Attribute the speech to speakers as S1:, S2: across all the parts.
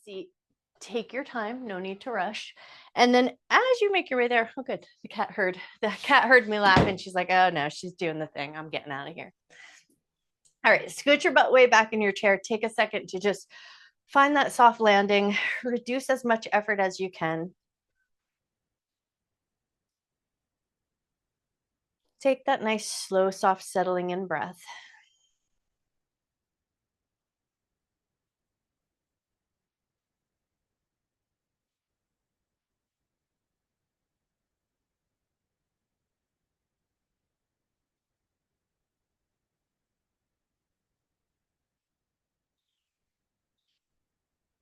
S1: seat. Take your time, no need to rush. And then as you make your way there, oh good, the cat heard me laugh and she's like, oh no, she's doing the thing. I'm getting out of here. All right, scoot your butt way back in your chair. Take a second to just find that soft landing, reduce as much effort as you can. Take that nice, slow, soft settling in breath.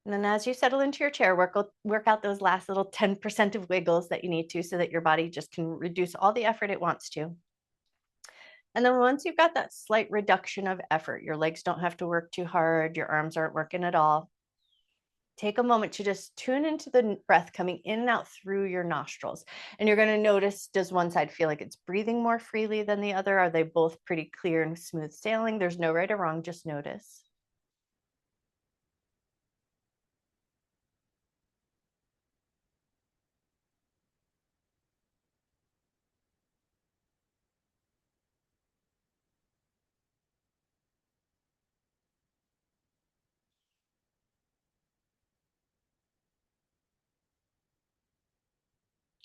S1: And then as you settle into your chair, work out those last little 10% of wiggles that you need to so that your body just can reduce all the effort it wants to. And then once you've got that slight reduction of effort, your legs don't have to work too hard, your arms aren't working at all. Take a moment to just tune into the breath coming in and out through your nostrils. And you're going to notice, does one side feel like it's breathing more freely than the other? Are they both pretty clear and smooth sailing? There's no right or wrong, just notice.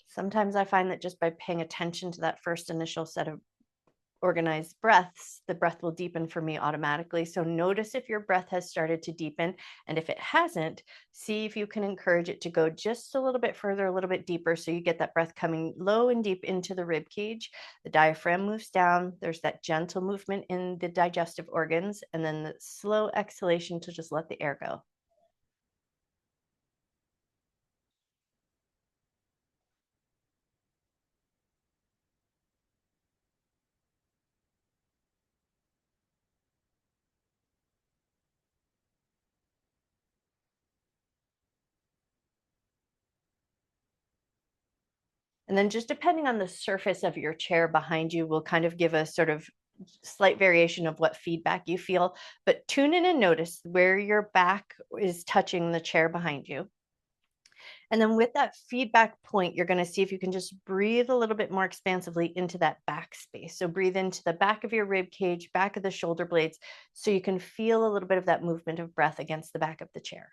S1: Sometimes I find that just by paying attention to that first initial set of organized breaths, the breath will deepen for me automatically. So notice if your breath has started to deepen. And if it hasn't, see if you can encourage it to go just a little bit further, a little bit deeper. So you get that breath coming low and deep into the rib cage. The diaphragm moves down. There's that gentle movement in the digestive organs, and then the slow exhalation to just let the air go. And then just depending on the surface of your chair behind you will kind of give a sort of slight variation of what feedback you feel, but tune in and notice where your back is touching the chair behind you. And then with that feedback point, you're going to see if you can just breathe a little bit more expansively into that back space. So breathe into the back of your rib cage, back of the shoulder blades, so you can feel a little bit of that movement of breath against the back of the chair.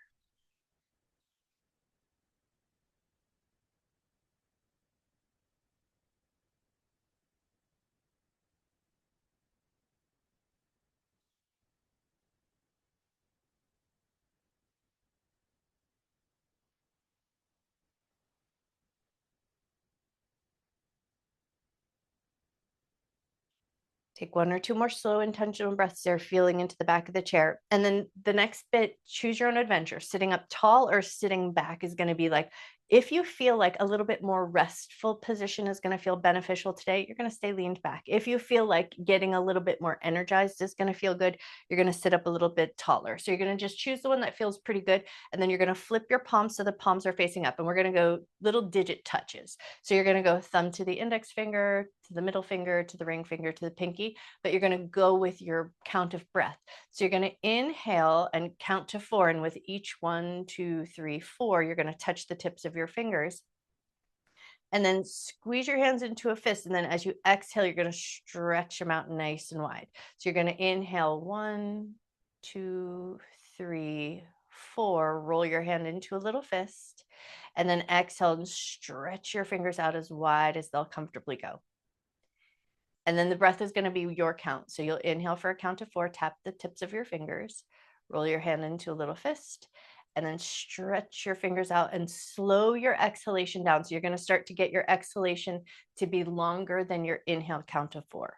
S1: Take one or two more slow, intentional breaths there, feeling into the back of the chair. And then the next bit, choose your own adventure. Sitting up tall or sitting back is going to be like, if you feel like a little bit more restful position is going to feel beneficial today, you're going to stay leaned back. If you feel like getting a little bit more energized is going to feel good, you're going to sit up a little bit taller. So you're going to just choose the one that feels pretty good. And then you're going to flip your palms so the palms are facing up. And we're going to go little digit touches. So you're going to go thumb to the index finger, to the middle finger, to the ring finger, to the pinky, but you're going to go with your count of breath. So you're going to inhale and count to 4. And with each 1, 2, 3, 4, you're going to touch the tips of your fingers. And then squeeze your hands into a fist. And then as you exhale, you're going to stretch them out nice and wide. So you're going to inhale 1, 2, 3, 4. Roll your hand into a little fist. And then exhale and stretch your fingers out as wide as they'll comfortably go. And then the breath is going to be your count. So you'll inhale for a count of 4, tap the tips of your fingers, roll your hand into a little fist, and then stretch your fingers out and slow your exhalation down. So you're going to start to get your exhalation to be longer than your inhale count of 4.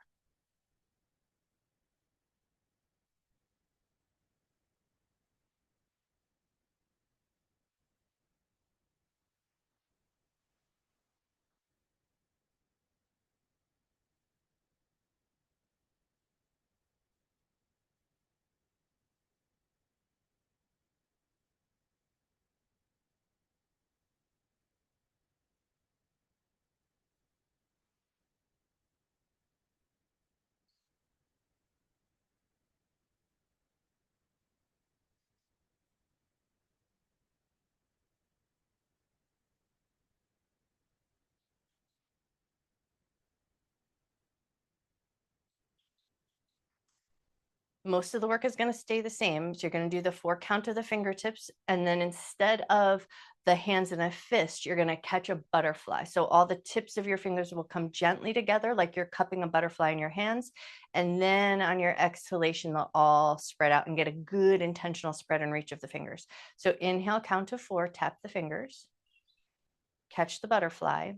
S1: most of the work is going to stay the same. So you're going to do the 4 count of the fingertips. And then instead of the hands in a fist, you're going to catch a butterfly. So all the tips of your fingers will come gently together like you're cupping a butterfly in your hands. And then on your exhalation, they'll all spread out and get a good intentional spread and reach of the fingers. So inhale, count to 4, tap the fingers, catch the butterfly,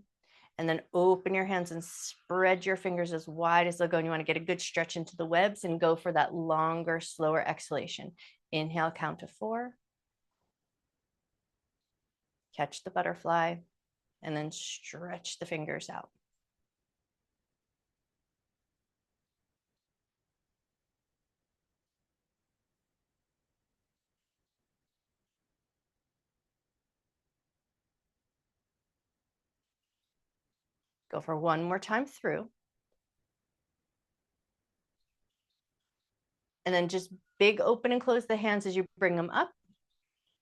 S1: and then open your hands and spread your fingers as wide as they'll go. And you want to get a good stretch into the webs and go for that longer, slower exhalation. Inhale, count to 4. Catch the butterfly, and then stretch the fingers out. Go for one more time through. And then just big open and close the hands as you bring them up.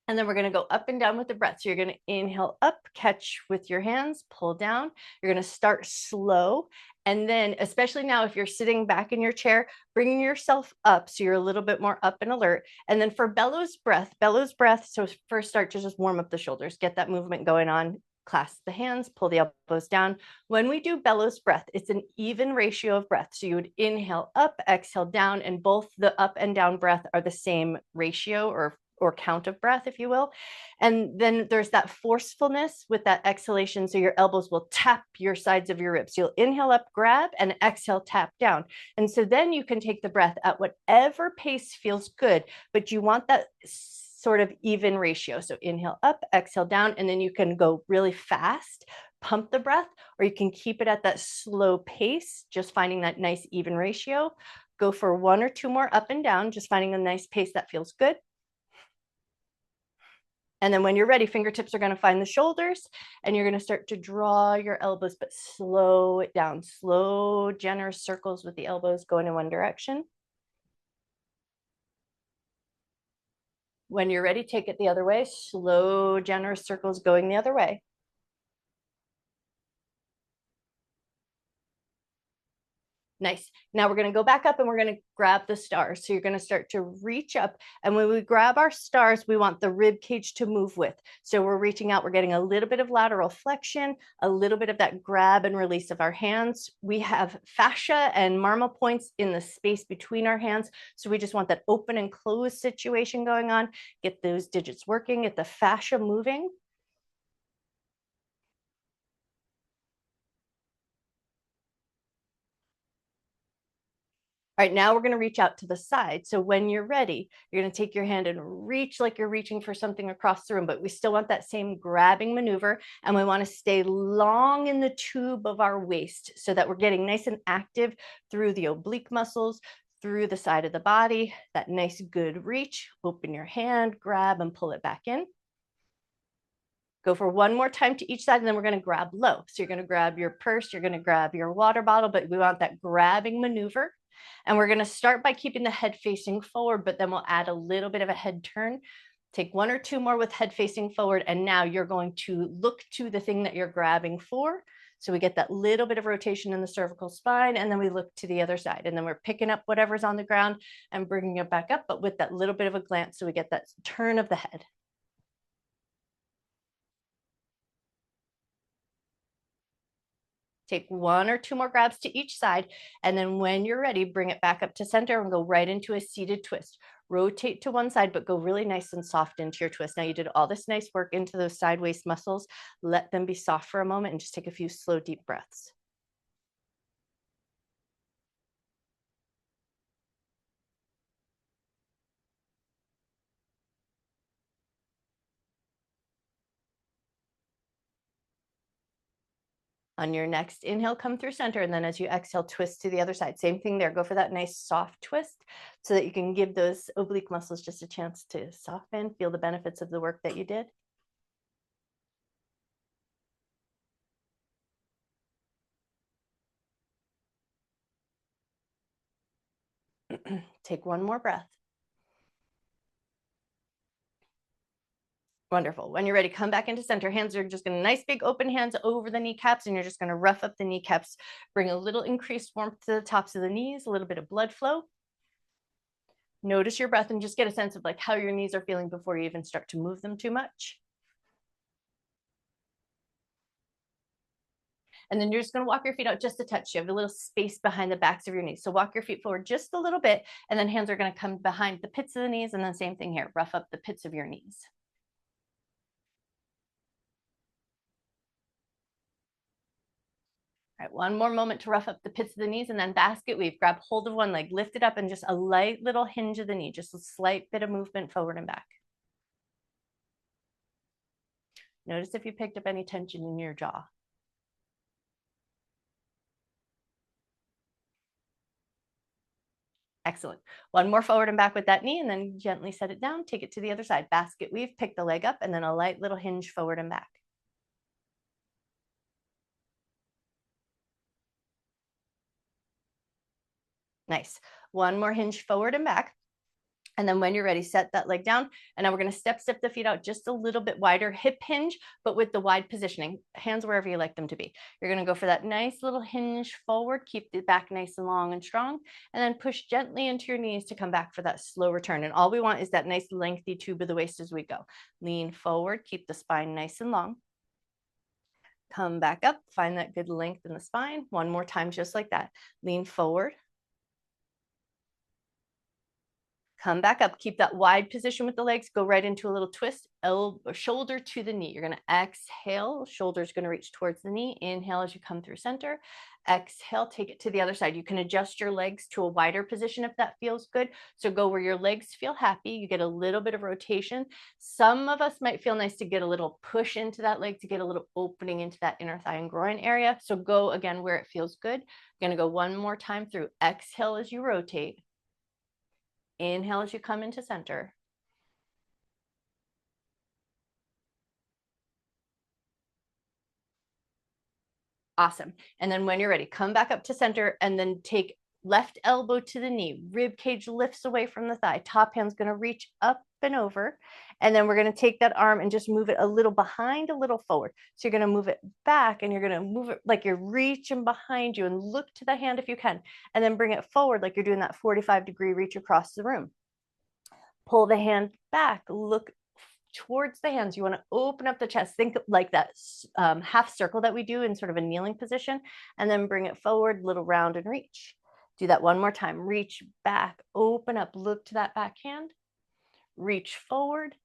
S1: And then we're going to go up and down with the breath. So you're going to inhale up, catch with your hands, pull down. You're going to start slow. And then, especially now, if you're sitting back in your chair, bringing yourself up so you're a little bit more up and alert. And then for bellows breath. So first start to just warm up the shoulders, get that movement going on. Clasp the hands, pull the elbows down. When we do bellows breath, it's an even ratio of breath. So you would inhale up, exhale down, and both the up and down breath are the same ratio or count of breath, if you will. And then there's that forcefulness with that exhalation. So your elbows will tap your sides of your ribs. You'll inhale up, grab, and exhale, tap down. And so then you can take the breath at whatever pace feels good, but you want that sort of even ratio. So inhale up, exhale down, and then you can go really fast, pump the breath, or you can keep it at that slow pace, just finding that nice even ratio. Go for 1 or 2 more up and down, just finding a nice pace that feels good. And then when you're ready, fingertips are going to find the shoulders, and you're going to start to draw your elbows, but slow it down. Slow, generous circles with the elbows going in one direction. When you're ready, take it the other way. Slow, generous circles going the other way. Nice. Now we're going to go back up and we're going to grab the stars. So you're going to start to reach up. And when we grab our stars, we want the rib cage to move with. So we're reaching out. We're getting a little bit of lateral flexion, a little bit of that grab and release of our hands. We have fascia and marma points in the space between our hands. So we just want that open and close situation going on. Get those digits working, get the fascia moving. All right, now we're going to reach out to the side. So when you're ready, you're going to take your hand and reach like you're reaching for something across the room, but we still want that same grabbing maneuver. And we want to stay long in the tube of our waist so that we're getting nice and active through the oblique muscles, through the side of the body, that nice good reach. Open your hand, grab and pull it back in. Go for one more time to each side, and then we're going to grab low. So you're going to grab your purse, you're going to grab your water bottle, but we want that grabbing maneuver. And we're going to start by keeping the head facing forward, but then we'll add a little bit of a head turn. Take 1 or 2 more with head facing forward. And now you're going to look to the thing that you're grabbing for. So we get that little bit of rotation in the cervical spine, and then we look to the other side. And then we're picking up whatever's on the ground and bringing it back up, but with that little bit of a glance. So we get that turn of the head. Take 1 or 2 more grabs to each side. And then when you're ready, bring it back up to center and go right into a seated twist. Rotate to one side, but go really nice and soft into your twist. Now you did all this nice work into those side waist muscles. Let them be soft for a moment and just take a few slow, deep breaths. On your next inhale, come through center. And then as you exhale, twist to the other side. Same thing there. Go for that nice soft twist so that you can give those oblique muscles just a chance to soften, feel the benefits of the work that you did. Take 1 more breath. Wonderful. When you're ready, come back into center. Hands are just going to nice big open hands over the kneecaps, and you're just going to rough up the kneecaps. Bring a little increased warmth to the tops of the knees, a little bit of blood flow. Notice your breath and just get a sense of like how your knees are feeling before you even start to move them too much. And then you're just going to walk your feet out just a touch. You have a little space behind the backs of your knees. So walk your feet forward just a little bit, and then hands are going to come behind the pits of the knees, and then same thing here, rough up the pits of your knees. All right, one more moment to rough up the pits of the knees, and then basket weave. Grab hold of one leg, lift it up, and just a light little hinge of the knee, just a slight bit of movement forward and back. Notice if you picked up any tension in your jaw. Excellent. One more forward and back with that knee, and then gently set it down. Take it to the other side. Basket weave, pick the leg up, and then a light little hinge forward and back. Nice. One more hinge forward and back. And then when you're ready, set that leg down. And now we're going to step the feet out just a little bit wider, hip hinge, but with the wide positioning, hands wherever you like them to be. You're going to go for that nice little hinge forward, keep the back nice and long and strong, and then push gently into your knees to come back for that slow return. And all we want is that nice lengthy tube of the waist as we go. Lean forward, keep the spine nice and long. Come back up, find that good length in the spine. One more time, just like that. Lean forward. Come back up, keep that wide position with the legs, go right into a little twist, elbow, shoulder to the knee. You're gonna exhale, shoulder's gonna reach towards the knee. Inhale as you come through center. Exhale, take it to the other side. You can adjust your legs to a wider position if that feels good. So go where your legs feel happy. You get a little bit of rotation. Some of us might feel nice to get a little push into that leg, to get a little opening into that inner thigh and groin area. So go again where it feels good. You're gonna go one more time through. Exhale as you rotate. Inhale as you come into center. Awesome. And then when you're ready, come back up to center and then take left elbow to the knee. Rib cage lifts away from the thigh. Top hand's going to reach up and over. And then we're going to take that arm and just move it a little behind, a little forward. So you're going to move it back and you're going to move it like you're reaching behind you, and look to the hand if you can. And then bring it forward like you're doing that 45-degree reach across the room. Pull the hand back, look towards the hands. You want to open up the chest. Think like that half circle that we do in sort of a kneeling position, and then bring it forward, little round and reach. Do that one more time. Reach back, open up, look to that back hand, reach forward,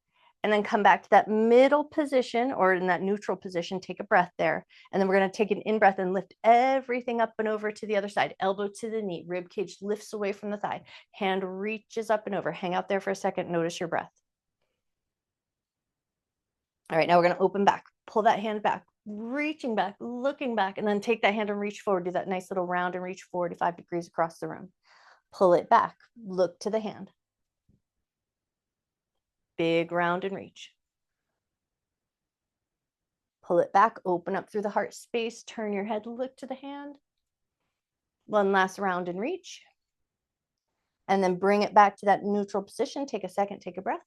S1: and then come back to that middle position or in that neutral position. Take a breath there. And then we're going to take an in-breath and lift everything up and over to the other side. Elbow to the knee, rib cage lifts away from the thigh. Hand reaches up and over. Hang out there for a second. Notice your breath. All right, now we're going to open back. Pull that hand back, reaching back, looking back, and then take that hand and reach forward. Do that nice little round and reach 45 degrees across the room. Pull it back. Look to the hand. Big round and reach. Pull it back, open up through the heart space, turn your head, look to the hand. One last round and reach. And then bring it back to that neutral position. Take a second, take a breath.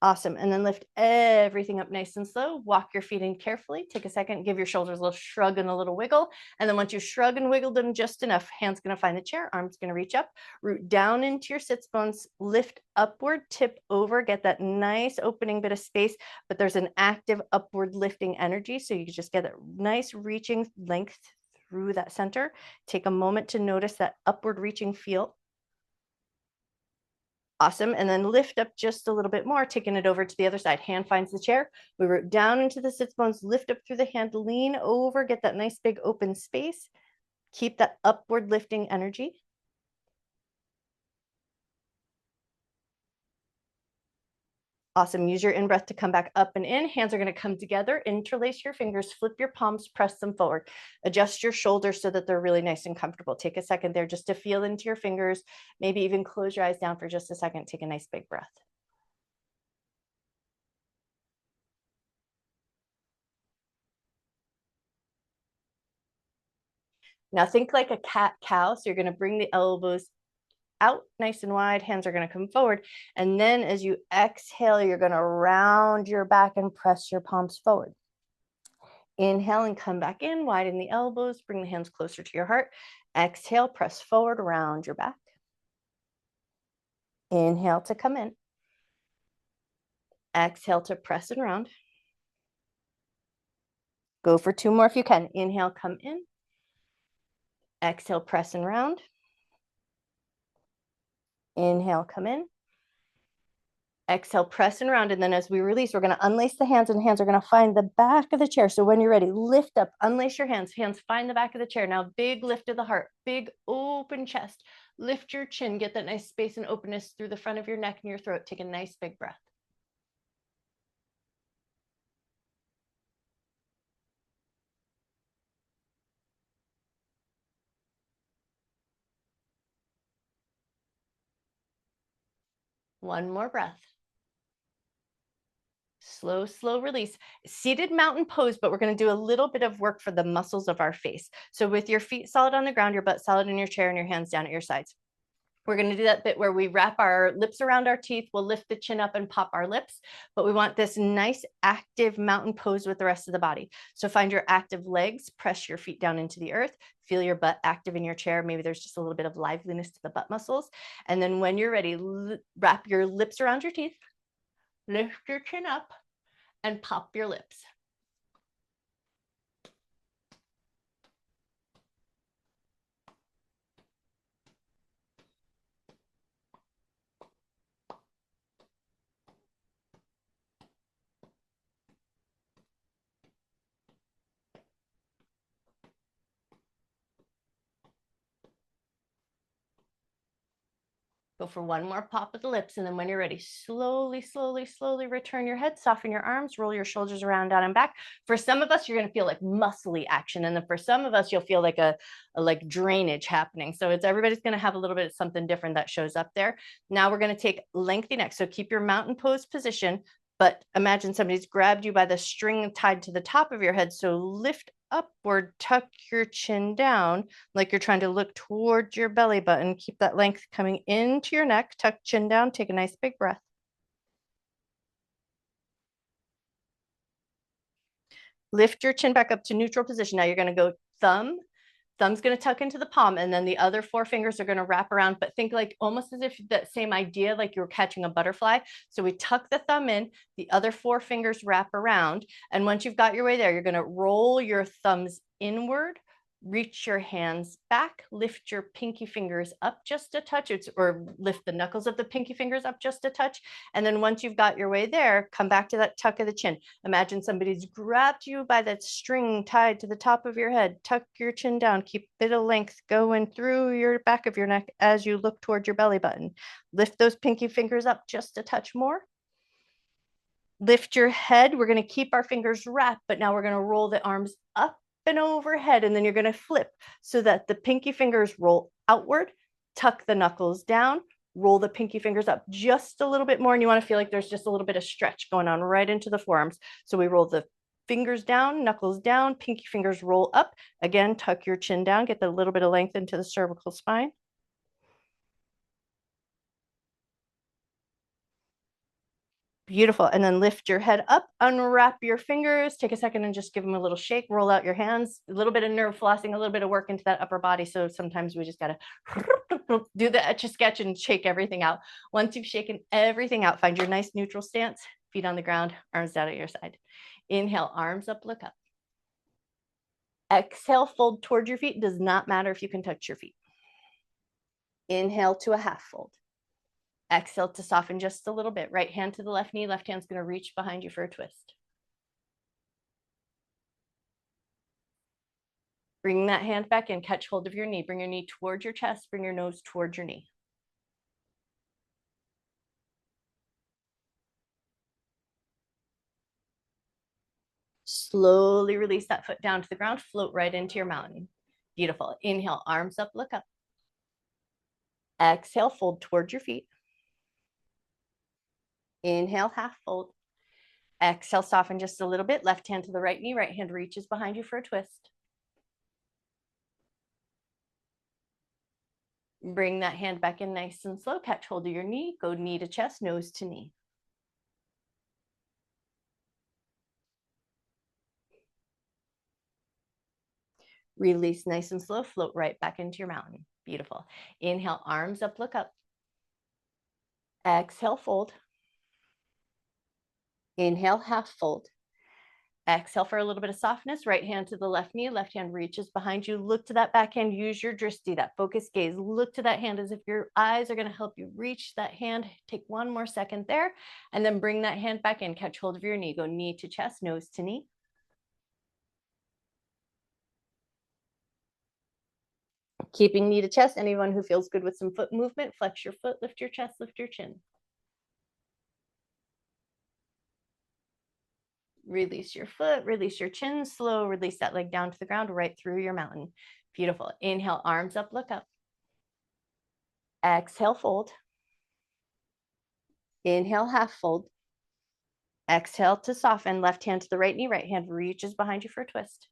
S1: Awesome. And then lift everything up nice and slow. Walk your feet in carefully. Take a second, give your shoulders a little shrug and a little wiggle. And then once you shrug and wiggle them just enough, hands going to find the chair, arms going to reach up, root down into your sits bones, lift upward, tip over, get that nice opening bit of space, but there's an active upward lifting energy. So you can just get a nice reaching length through that center. Take a moment to notice that upward reaching feel. Awesome. And then lift up just a little bit more, taking it over to the other side. Hand finds the chair. We root down into the sits bones, lift up through the hand, lean over, get that nice big open space. Keep that upward lifting energy. Awesome. Use your in-breath to come back up and in. Hands are going to come together. Interlace your fingers, flip your palms, press them forward. Adjust your shoulders so that they're really nice and comfortable. Take a second there just to feel into your fingers. Maybe even close your eyes down for just a second. Take a nice big breath. Now think like a cat-cow. So you're going to bring the elbows out nice and wide. Hands are going to come forward. And then as you exhale, you're going to round your back and press your palms forward. Inhale and come back in, widen the elbows, bring the hands closer to your heart. Exhale, press forward, round your back. Inhale to come in. Exhale to press and round. Go for 2 more if you can. Inhale, come in. Exhale, press and round. Inhale, come in. Exhale, press and round. And then as we release, we're going to unlace the hands, and the hands are going to find the back of the chair. So when you're ready, lift up, unlace your hands. Hands find the back of the chair. Now, big lift of the heart, big open chest. Lift your chin, get that nice space and openness through the front of your neck and your throat. Take a nice big breath. One more breath. Slow, slow release. Seated mountain pose, but we're going to do a little bit of work for the muscles of our face. So with your feet solid on the ground, your butt solid in your chair, and your hands down at your sides. We're going to do that bit where we wrap our lips around our teeth. We'll lift the chin up and pop our lips, but we want this nice active mountain pose with the rest of the body. So find your active legs, press your feet down into the earth, feel your butt active in your chair. Maybe there's just a little bit of liveliness to the butt muscles. And then when you're ready, wrap your lips around your teeth, lift your chin up, and pop your lips. Go for one more pop of the lips, and then when you're ready, slowly, slowly, slowly return your head, soften your arms, roll your shoulders around, down and back. For some of us, you're going to feel like muscly action, and then for some of us, you'll feel like a like drainage happening. So everybody's going to have a little bit of something different that shows up there. Now we're going to take lengthy neck. So keep your mountain pose position, but imagine somebody's grabbed you by the string tied to the top of your head. So lift upward, tuck your chin down like you're trying to look towards your belly button. Keep that length coming into your neck. Tuck chin down. Take a nice big breath. Lift your chin back up to neutral position. Now you're going to go thumb. Thumb's going to tuck into the palm, and then the other 4 fingers are going to wrap around, but think like almost as if that same idea, like you're catching a butterfly. So we tuck the thumb in, the other 4 fingers wrap around. And once you've got your way there, you're going to roll your thumbs inward, reach your hands back, lift your pinky fingers up just a touch, or lift the knuckles of the pinky fingers up just a touch. And then once you've got your way there, come back to that tuck of the chin. Imagine somebody's grabbed you by that string tied to the top of your head. Tuck your chin down, keep a bit of length going through your back of your neck as you look toward your belly button. Lift those pinky fingers up just a touch more. Lift your head. We're going to keep our fingers wrapped, but now we're going to roll the arms up and overhead, and then you're going to flip so that the pinky fingers roll outward, tuck the knuckles down, roll the pinky fingers up just a little bit more, and you want to feel like there's just a little bit of stretch going on right into the forearms. So we roll the fingers down, knuckles down, pinky fingers roll up. Again, tuck your chin down, get the little bit of length into the cervical spine. Beautiful. And then lift your head up, unwrap your fingers, take a second and just give them a little shake, roll out your hands, a little bit of nerve flossing, a little bit of work into that upper body. So sometimes we just got to do the etch a sketch and shake everything out. Once you've shaken everything out, find your nice neutral stance, feet on the ground, arms down at your side. Inhale, arms up, look up. Exhale, fold towards your feet. Does not matter if you can touch your feet. Inhale to a half fold. Exhale to soften just a little bit. Right hand to the left knee. Left hand's going to reach behind you for a twist. Bring that hand back in. Catch hold of your knee. Bring your knee towards your chest. Bring your nose towards your knee. Slowly release that foot down to the ground. Float right into your mountain. Beautiful. Inhale, arms up, look up. Exhale, fold towards your feet. Inhale, half fold. Exhale, soften just a little bit. Left hand to the right knee. Right hand reaches behind you for a twist. Bring that hand back in nice and slow. Catch hold of your knee. Go knee to chest, nose to knee. Release nice and slow. Float right back into your mountain. Beautiful. Inhale, arms up, look up. Exhale, fold. Inhale, half fold. Exhale for a little bit of softness. Right hand to the left knee, left hand reaches behind you. Look to that back hand, use your drishti, that focus gaze. Look to that hand as if your eyes are going to help you reach that hand. Take one more second there, and then bring that hand back in. Catch hold of your knee. Go knee to chest, nose to knee. Keeping knee to chest. Anyone who feels good with some foot movement, flex your foot, lift your chest, lift your chin. Release your foot, release your chin, slow, release that leg down to the ground, right through your mountain. Beautiful. Inhale, arms up, look up. Exhale, fold. Inhale, half fold. Exhale to soften. Left hand to the right knee, right hand reaches behind you for a twist.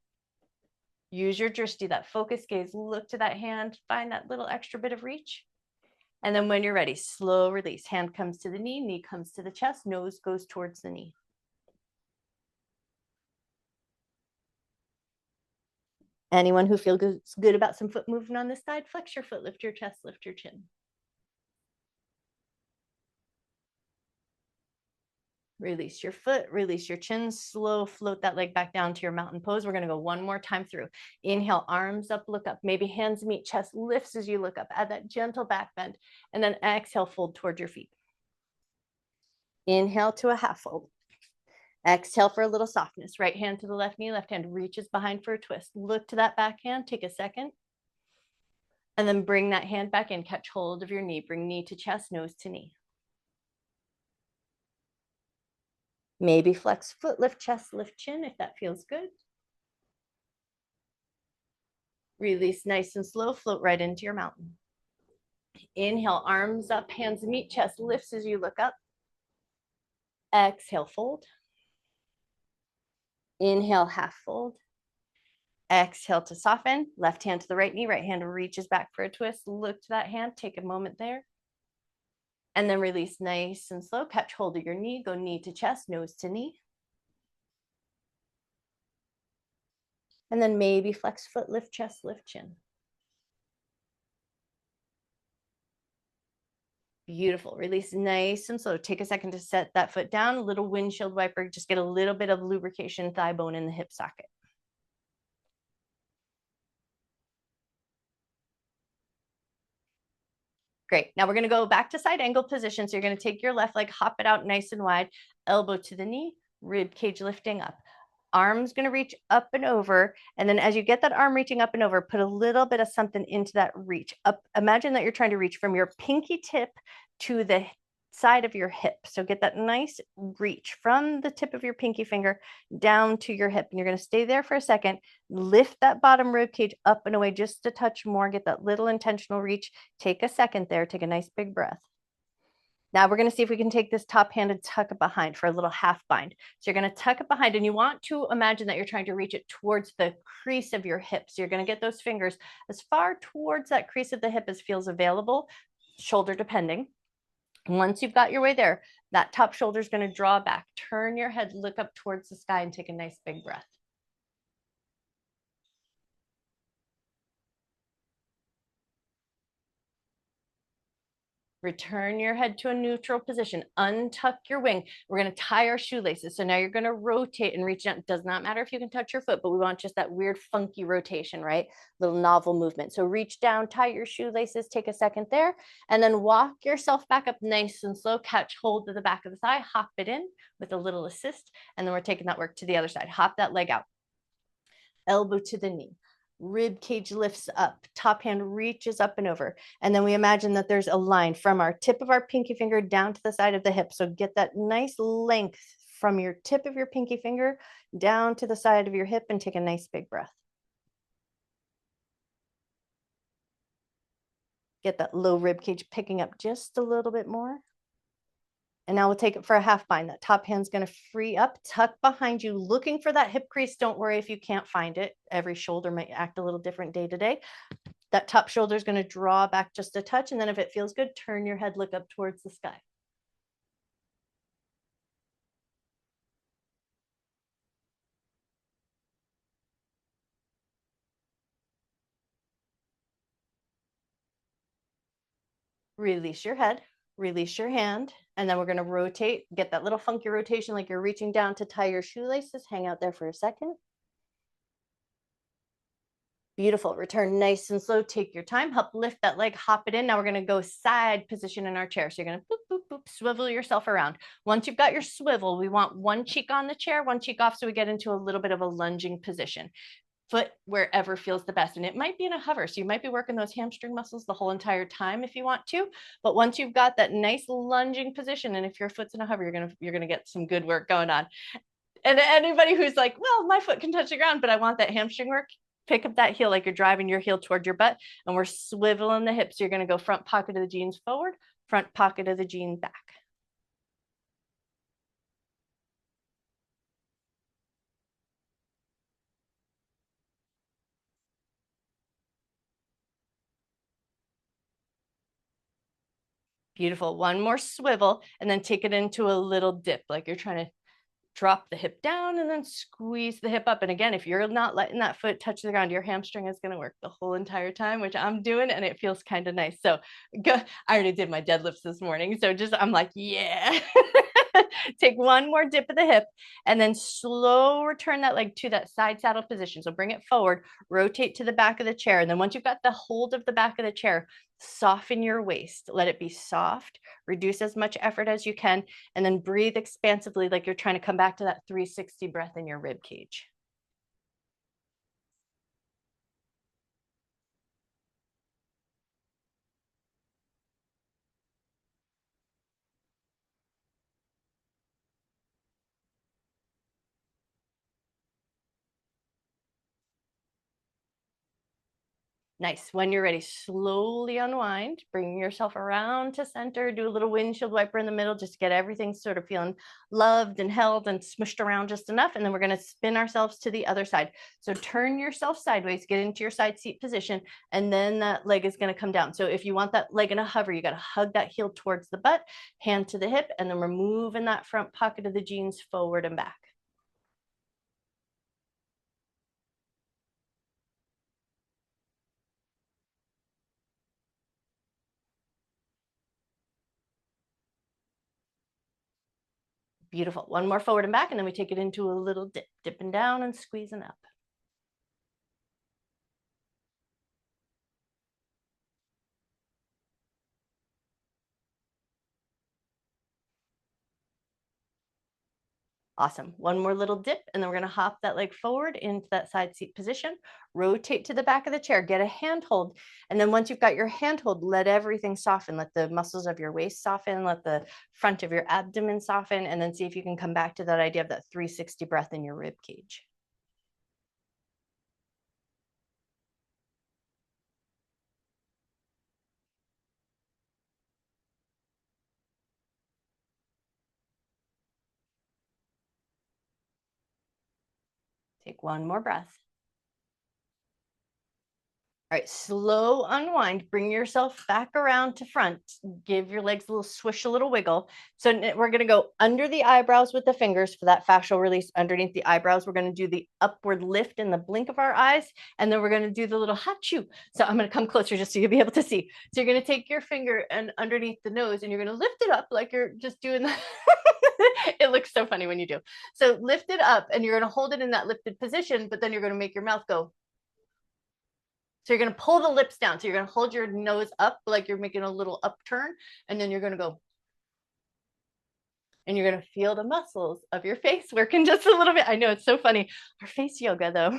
S1: Use your drishti, that focus gaze. Look to that hand, find that little extra bit of reach. And then when you're ready, slow release. Hand comes to the knee comes to the chest, nose goes towards the knee. Anyone who feels good about some foot movement on this side, flex your foot, lift your chest, lift your chin. Release your foot, release your chin, slow float that leg back down to your mountain pose. We're going to go one more time through. Inhale, arms up, look up. Maybe hands meet, chest lifts as you look up. Add that gentle back bend. And then exhale, fold toward your feet. Inhale to a half fold. Exhale for a little softness. Right hand to the left knee, left hand reaches behind for a twist. Look to that back hand, take a second. And then bring that hand back in, catch hold of your knee. Bring knee to chest, nose to knee. Maybe flex foot, lift chest, lift chin if that feels good. Release nice and slow, float right into your mountain. Inhale, arms up, hands meet, chest lifts as you look up. Exhale, fold. Inhale, half fold. Exhale to soften. Left hand to the right knee, right hand reaches back for a twist. Look to that hand, take a moment there. And then release nice and slow. Catch hold of your knee, go knee to chest, nose to knee. And then maybe flex foot, lift chest, lift chin. Beautiful. Release nice and slow. Take a second to set that foot down. A little windshield wiper. Just get a little bit of lubrication, thigh bone in the hip socket. Great. Now we're going to go back to side angle position. So you're going to take your left leg, hop it out nice and wide, elbow to the knee, rib cage lifting up. Arm's going to reach up and over. And then as you get that arm reaching up and over, put a little bit of something into that reach up. Imagine that you're trying to reach from your pinky tip to the side of your hip. So get that nice reach from the tip of your pinky finger down to your hip. And you're going to stay there for a second. Lift that bottom rib cage up and away just a touch more. Get that little intentional reach. Take a second there. Take a nice big breath. Now we're going to see if we can take this top hand and tuck it behind for a little half bind. So you're going to tuck it behind and you want to imagine that you're trying to reach it towards the crease of your hip. So you're going to get those fingers as far towards that crease of the hip as feels available, shoulder depending. Once you've got your way there, that top shoulder is going to draw back. Turn your head, look up towards the sky and take a nice big breath. Return your head to a neutral position. Untuck your wing. We're going to tie our shoelaces. So now you're going to rotate and reach out. It does not matter if you can touch your foot, but we want just that weird, funky rotation, right? Little novel movement. So reach down, tie your shoelaces, take a second there, and then walk yourself back up nice and slow. Catch hold of the back of the thigh, hop it in with a little assist. And then we're taking that work to the other side. Hop that leg out. Elbow to the knee. Rib cage lifts up, top hand reaches up and over. And then we imagine that there's a line from our tip of our pinky finger down to the side of the hip. So get that nice length from your tip of your pinky finger down to the side of your hip and take a nice big breath. Get that low rib cage picking up just a little bit more. And now we'll take it for a half bind. That top hand's going to free up, tuck behind you, looking for that hip crease. Don't worry if you can't find it. Every shoulder might act a little different day to day. That top shoulder is going to draw back just a touch. And then if it feels good, turn your head, look up towards the sky. Release your head. Release your hand, and then we're going to rotate, get that little funky rotation like you're reaching down to tie your shoelaces. Hang out there for a second. Beautiful. Return nice and slow. Take your time. Help lift that leg, hop it in. Now we're going to go side position in our chair. So you're going to boop, boop, boop, swivel yourself around. Once you've got your swivel, we want one cheek on the chair, one cheek off, so we get into a little bit of a lunging position. Foot wherever feels the best. And it might be in a hover. So you might be working those hamstring muscles the whole entire time if you want to. But once you've got that nice lunging position, and if your foot's in a hover, you're gonna get some good work going on. And anybody who's like, well, my foot can touch the ground, but I want that hamstring work, pick up that heel like you're driving your heel toward your butt, and we're swiveling the hips. You're going to go front pocket of the jeans forward, front pocket of the jean back. Beautiful. One more swivel, and then take it into a little dip, like you're trying to drop the hip down and then squeeze the hip up. And again, if you're not letting that foot touch the ground, your hamstring is going to work the whole entire time, which I'm doing, and it feels kind of nice. So I already did my deadlifts this morning. So I'm like, yeah. Take one more dip of the hip, and then slow return that leg to that side saddle position. So bring it forward, rotate to the back of the chair. And then once you've got the hold of the back of the chair, soften your waist. Let it be soft, reduce as much effort as you can, and then breathe expansively like you're trying to come back to that 360 breath in your rib cage. Nice. When you're ready, slowly unwind, bring yourself around to center, do a little windshield wiper in the middle, just get everything sort of feeling loved and held and smushed around just enough. And then we're going to spin ourselves to the other side. So turn yourself sideways, get into your side seat position, and then that leg is going to come down. So if you want that leg in a hover, you got to hug that heel towards the butt, hand to the hip, and then we're moving that front pocket of the jeans forward and back. Beautiful. One more forward and back, and then we take it into a little dip, dipping down and squeezing up. Awesome. One more little dip, and then we're going to hop that leg forward into that side seat position, rotate to the back of the chair, get a handhold. And then once you've got your handhold, let everything soften. Let the muscles of your waist soften, let the front of your abdomen soften, and then see if you can come back to that idea of that 360 breath in your rib cage. Take one more breath. All right, slow unwind. Bring yourself back around to front. Give your legs a little swish, a little wiggle. So we're going to go under the eyebrows with the fingers for that fascial release underneath the eyebrows. We're going to do the upward lift in the blink of our eyes, and then we're going to do the little hachu. So I'm going to come closer just so you'll be able to see. So you're going to take your finger and underneath the nose, and you're going to lift it up like you're just doing that. It looks so funny when you do. So lift it up, and you're going to hold it in that lifted position, but then you're going to make your mouth go. So you're going to pull the lips down. So you're going to hold your nose up like you're making a little upturn, and then you're going to go. And you're going to feel the muscles of your face working just a little bit. I know it's so funny. Our face yoga, though.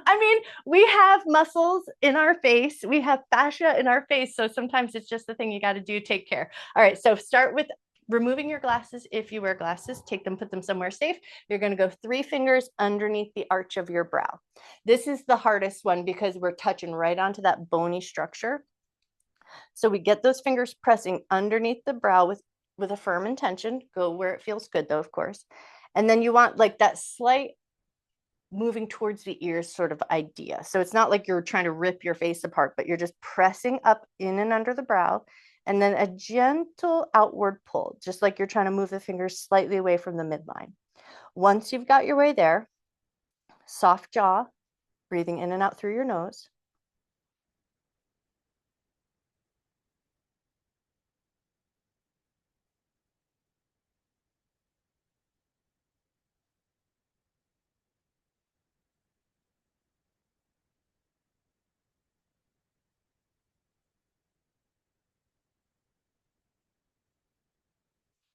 S1: I mean, we have muscles in our face. We have fascia in our face. So sometimes it's just the thing you got to do. Take care. All right. So start with removing your glasses. If you wear glasses, take them, put them somewhere safe. You're going to go 3 fingers underneath the arch of your brow. This is the hardest one because we're touching right onto that bony structure. So we get those fingers pressing underneath the brow with a firm intention. Go where it feels good, though, of course. And then you want like that slight moving towards the ears sort of idea. So it's not like you're trying to rip your face apart, but you're just pressing up in and under the brow, and then a gentle outward pull, just like you're trying to move the fingers slightly away from the midline. Once you've got your way there, soft jaw, breathing in and out through your nose.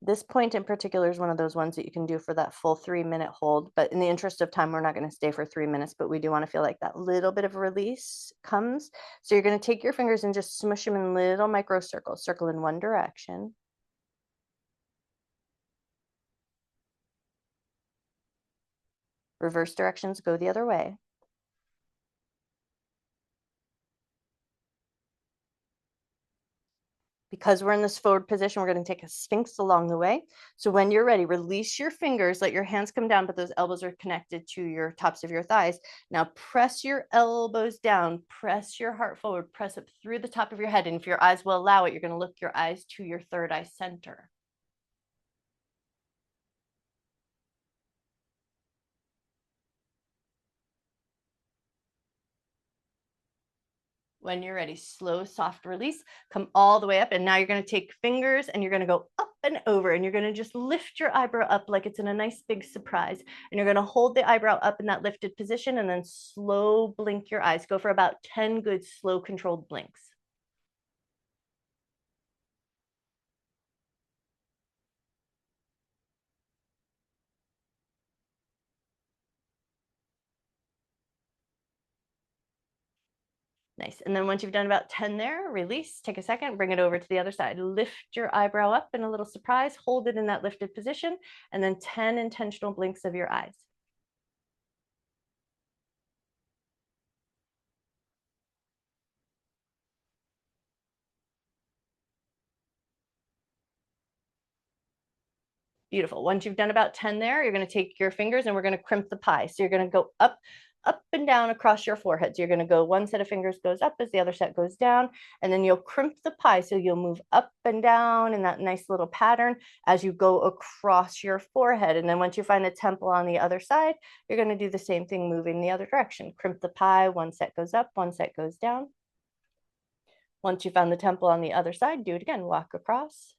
S1: This point in particular is one of those ones that you can do for that full 3-minute hold, but in the interest of time, we're not going to stay for 3 minutes, but we do want to feel like that little bit of release comes. So you're going to take your fingers and just smush them in little micro circles, circle in one direction. Reverse directions go the other way. Because we're in this forward position, we're going to take a sphinx along the way. So when you're ready, release your fingers, let your hands come down, but those elbows are connected to your tops of your thighs. Now press your elbows down, press your heart forward, press up through the top of your head. And if your eyes will allow it, you're going to lift your eyes to your third eye center. When you're ready, slow, soft release, come all the way up. And now you're going to take fingers and you're going to go up and over, and you're going to just lift your eyebrow up like it's in a nice big surprise. And you're going to hold the eyebrow up in that lifted position and then slow blink your eyes. Go for about 10 good, slow, controlled blinks. Nice. And then once you've done about 10 there, release, take a second, bring it over to the other side. Lift your eyebrow up in a little surprise, hold it in that lifted position, and then 10 intentional blinks of your eyes. Beautiful. Once you've done about 10 there, you're going to take your fingers and we're going to crimp the pie. So you're going to go up and down across your forehead. So you're going to go, one set of fingers goes up as the other set goes down, and then you'll crimp the pie. So you'll move up and down in that nice little pattern as you go across your forehead. And then once you find a temple on the other side, you're going to do the same thing, moving the other direction. Crimp the pie, one set goes up, one set goes down. Once you found the temple on the other side, do it again, walk across.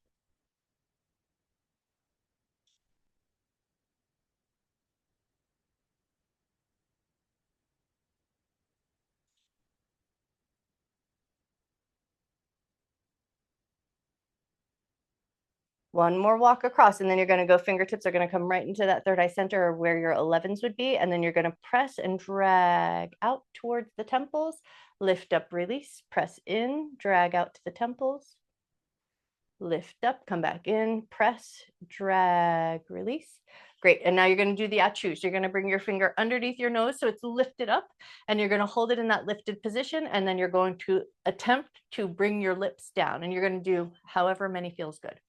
S1: One more walk across, and then you're going to go, fingertips are going to come right into that third eye center, or where your 11s would be. And then you're going to press and drag out towards the temples, lift up, release, press in, drag out to the temples, lift up, come back in, press, drag, release. Great. And now you're going to do the Achu. So you're going to bring your finger underneath your nose so it's lifted up, and you're going to hold it in that lifted position. And then you're going to attempt to bring your lips down, and you're going to do however many feels good.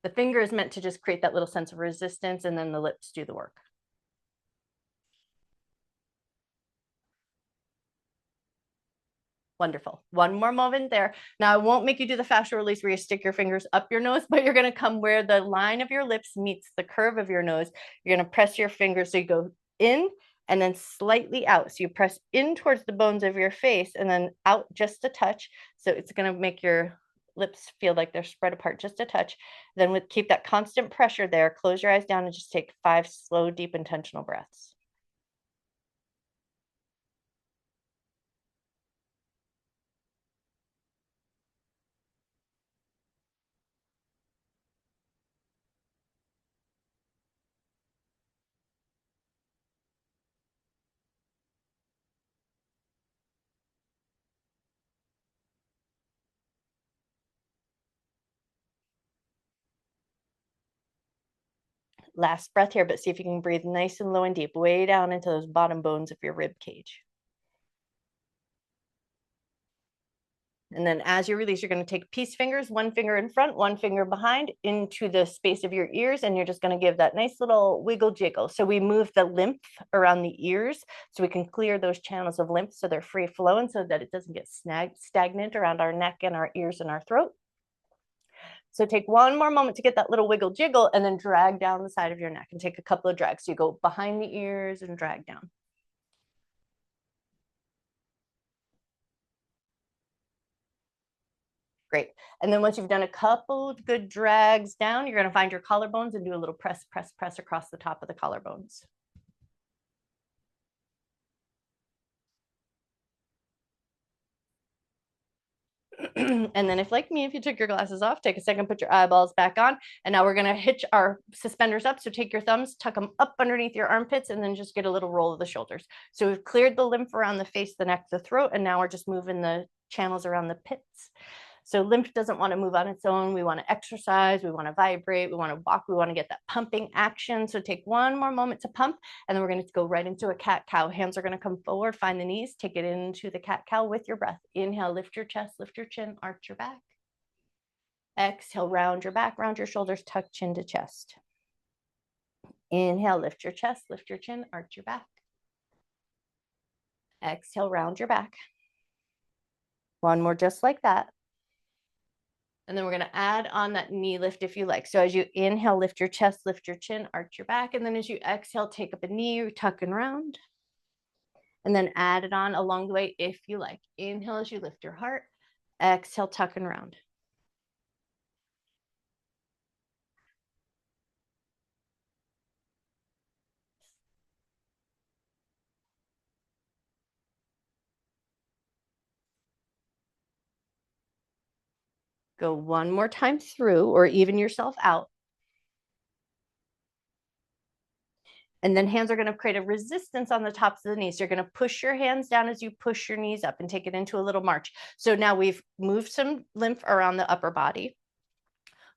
S1: The finger is meant to just create that little sense of resistance, and then the lips do the work. Wonderful. One more moment there. Now I won't make you do the fascial release where you stick your fingers up your nose, but you're going to come where the line of your lips meets the curve of your nose. You're going to press your fingers so you go in and then slightly out. So you press in towards the bones of your face and then out just a touch. So it's going to make your lips feel like they're spread apart just a touch. Then keep that constant pressure there. Close your eyes down and just take 5 slow, deep, intentional breaths. Last breath here, but see if you can breathe nice and low and deep, way down into those bottom bones of your rib cage. And then as you release, you're going to take peace fingers, one finger in front, one finger behind, into the space of your ears. And you're just going to give that nice little wiggle jiggle. So we move the lymph around the ears so we can clear those channels of lymph so they're free flowing, so that it doesn't get stagnant around our neck and our ears and our throat. So take one more moment to get that little wiggle jiggle, and then drag down the side of your neck and take a couple of drags. So you go behind the ears and drag down. Great. And then once you've done a couple of good drags down, you're going to find your collarbones and do a little press, press, press across the top of the collarbones. And then if like me, if you took your glasses off, take a second, put your eyeballs back on. And now we're going to hitch our suspenders up. So take your thumbs, tuck them up underneath your armpits, and then just get a little roll of the shoulders. So we've cleared the lymph around the face, the neck, the throat, and now we're just moving the channels around the pits. So lymph doesn't want to move on its own. We want to exercise, we want to vibrate, we want to walk, we want to get that pumping action. So take one more moment to pump, and then we're going to go right into a cat cow. Hands are going to come forward, find the knees, take it into the cat cow with your breath. Inhale, lift your chest, lift your chin, arch your back. Exhale, round your back, round your shoulders, tuck chin to chest. Inhale, lift your chest, lift your chin, arch your back. Exhale, round your back. One more just like that. And then we're going to add on that knee lift if you like. So as you inhale, lift your chest, lift your chin, arch your back. And then as you exhale, take up a knee, tuck and round. And then add it on along the way if you like. Inhale as you lift your heart. Exhale, tuck and round. Go one more time through, or even yourself out. And then hands are going to create a resistance on the tops of the knees. You're going to push your hands down as you push your knees up and take it into a little march. So now we've moved some lymph around the upper body.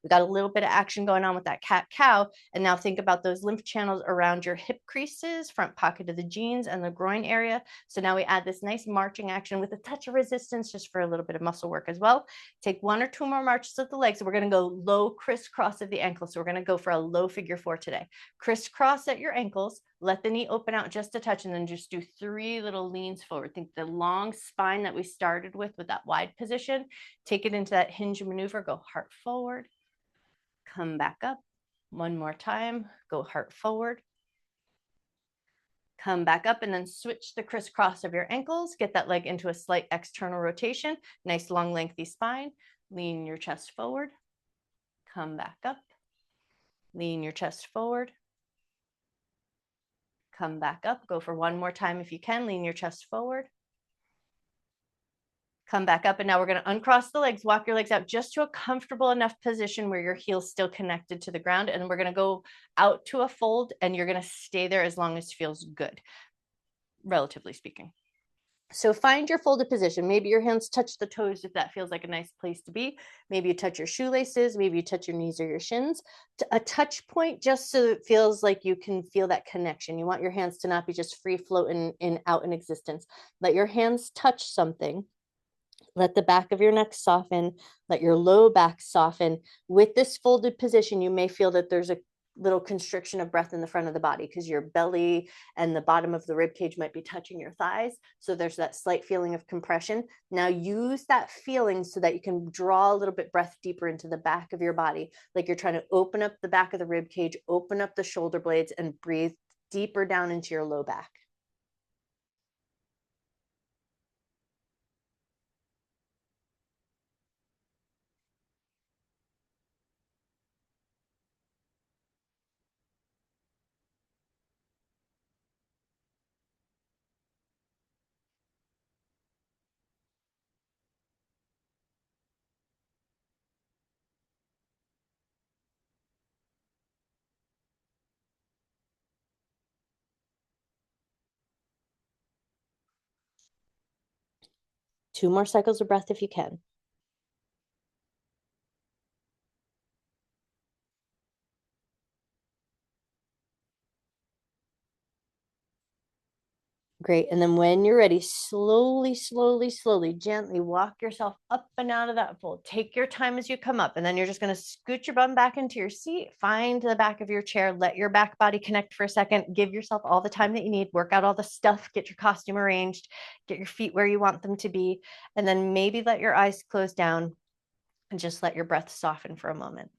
S1: We got a little bit of action going on with that cat cow. And now think about those lymph channels around your hip creases, front pocket of the jeans, and the groin area. So now we add this nice marching action with a touch of resistance just for a little bit of muscle work as well. Take one or two more marches of the legs. So we're going to go low crisscross of the ankle. So we're going to go for a low figure four today. Crisscross at your ankles. Let the knee open out just a touch, and then just do 3 little leans forward. Think the long spine that we started with that wide position. Take it into that hinge maneuver. Go heart forward. Come back up. One more time. Go heart forward. Come back up, and then switch the crisscross of your ankles. Get that leg into a slight external rotation. Nice long lengthy spine. Lean your chest forward. Come back up. Lean your chest forward. Come back up. Go for one more time if you can. Lean your chest forward. Come back up, and now we're going to uncross the legs, walk your legs out just to a comfortable enough position where your heel's still connected to the ground. And we're going to go out to a fold, and you're going to stay there as long as it feels good, relatively speaking. So find your folded position. Maybe your hands touch the toes if that feels like a nice place to be. Maybe you touch your shoelaces. Maybe you touch your knees or your shins. A touch point just so it feels like you can feel that connection. You want your hands to not be just free floating out in existence. Let your hands touch something. Let the back of your neck soften. Let your low back soften. With this folded position, you may feel that there's a little constriction of breath in the front of the body because your belly and the bottom of the rib cage might be touching your thighs. So there's that slight feeling of compression. Now use that feeling so that you can draw a little bit breath deeper into the back of your body, like you're trying to open up the back of the rib cage, open up the shoulder blades, and breathe deeper down into your low back. Two more cycles of breath if you can. Great. And then when you're ready, slowly, slowly, slowly, gently walk yourself up and out of that fold. Take your time as you come up. And then you're just going to scoot your bum back into your seat, find the back of your chair, let your back body connect for a second, give yourself all the time that you need, work out all the stuff, get your costume arranged, get your feet where you want them to be. And then maybe let your eyes close down and just let your breath soften for a moment.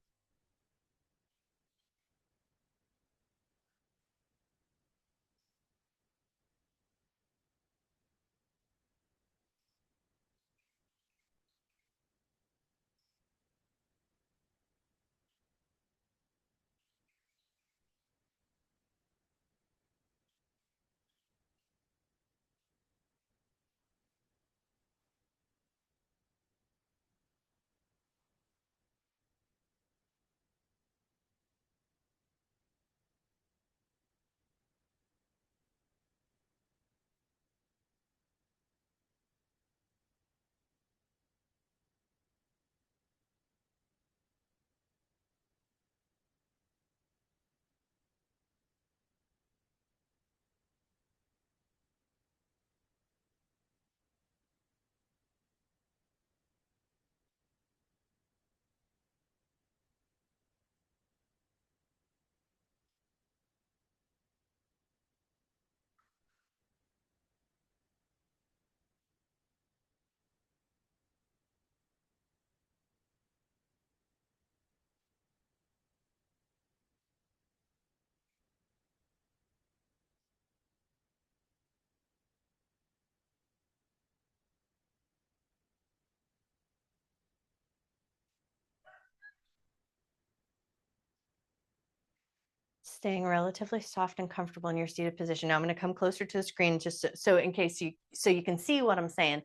S1: Staying relatively soft and comfortable in your seated position. Now I'm going to come closer to the screen just so in case you can see what I'm saying.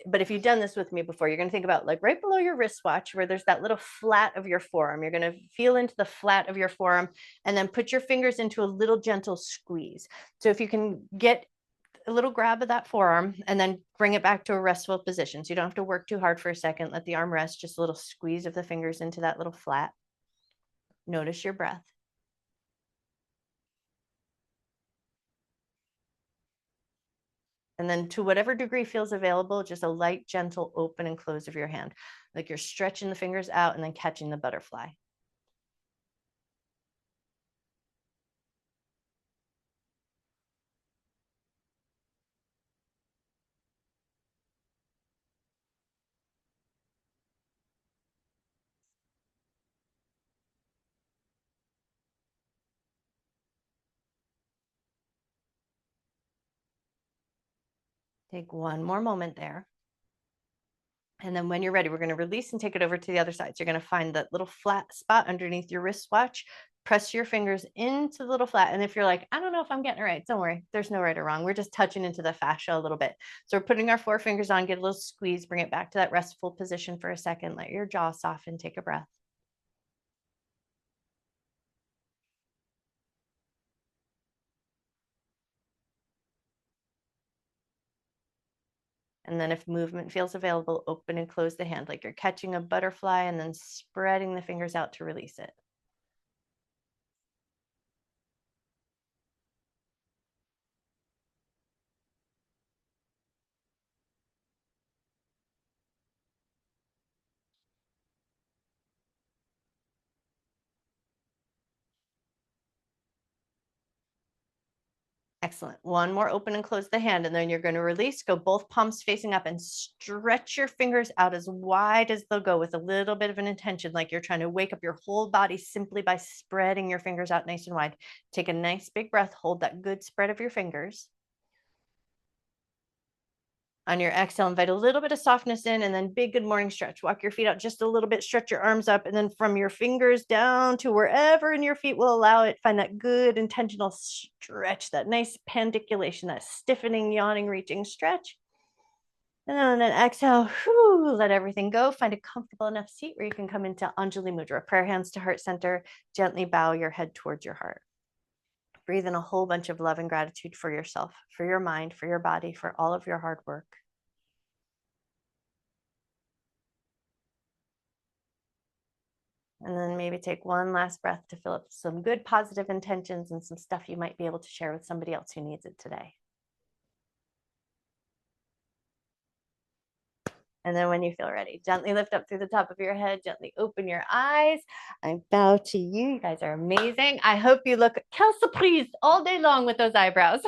S1: But if you've done this with me before, you're going to think about like right below your wristwatch where there's that little flat of your forearm. You're going to feel into the flat of your forearm and then put your fingers into a little gentle squeeze. So if you can get a little grab of that forearm and then bring it back to a restful position. So you don't have to work too hard for a second. Let the arm rest, just a little squeeze of the fingers into that little flat. Notice your breath. And then to whatever degree feels available, just a light, gentle open and close of your hand. Like you're stretching the fingers out and then catching the butterfly. Take one more moment there. And then when you're ready, we're going to release and take it over to the other side. So you're going to find that little flat spot underneath your wristwatch. Press your fingers into the little flat. And if you're like, I don't know if I'm getting it right, don't worry. There's no right or wrong. We're just touching into the fascia a little bit. So we're putting our four fingers on, get a little squeeze, bring it back to that restful position for a second. Let your jaw soften, take a breath. And then if movement feels available, open and close the hand like you're catching a butterfly and then spreading the fingers out to release it. Excellent. One more, open and close the hand, and then you're going to release, go both palms facing up and stretch your fingers out as wide as they'll go with a little bit of an intention, like you're trying to wake up your whole body simply by spreading your fingers out nice and wide. Take a nice big breath, hold that good spread of your fingers. On your exhale, invite a little bit of softness in and then big good morning stretch. Walk your feet out just a little bit, stretch your arms up, and then from your fingers down to wherever in your feet will allow it, find that good intentional stretch, that nice pandiculation, that stiffening, yawning, reaching stretch. And then exhale, let everything go. Find a comfortable enough seat where you can come into Anjali Mudra, prayer hands to heart center. Gently bow your head towards your heart. Breathe in a whole bunch of love and gratitude for yourself, for your mind, for your body, for all of your hard work. And then maybe take one last breath to fill up some good positive intentions and some stuff you might be able to share with somebody else who needs it today. And then when you feel ready, gently lift up through the top of your head, gently open your eyes. I bow to you. You guys are amazing. I hope you look quelle surprise all day long with those eyebrows.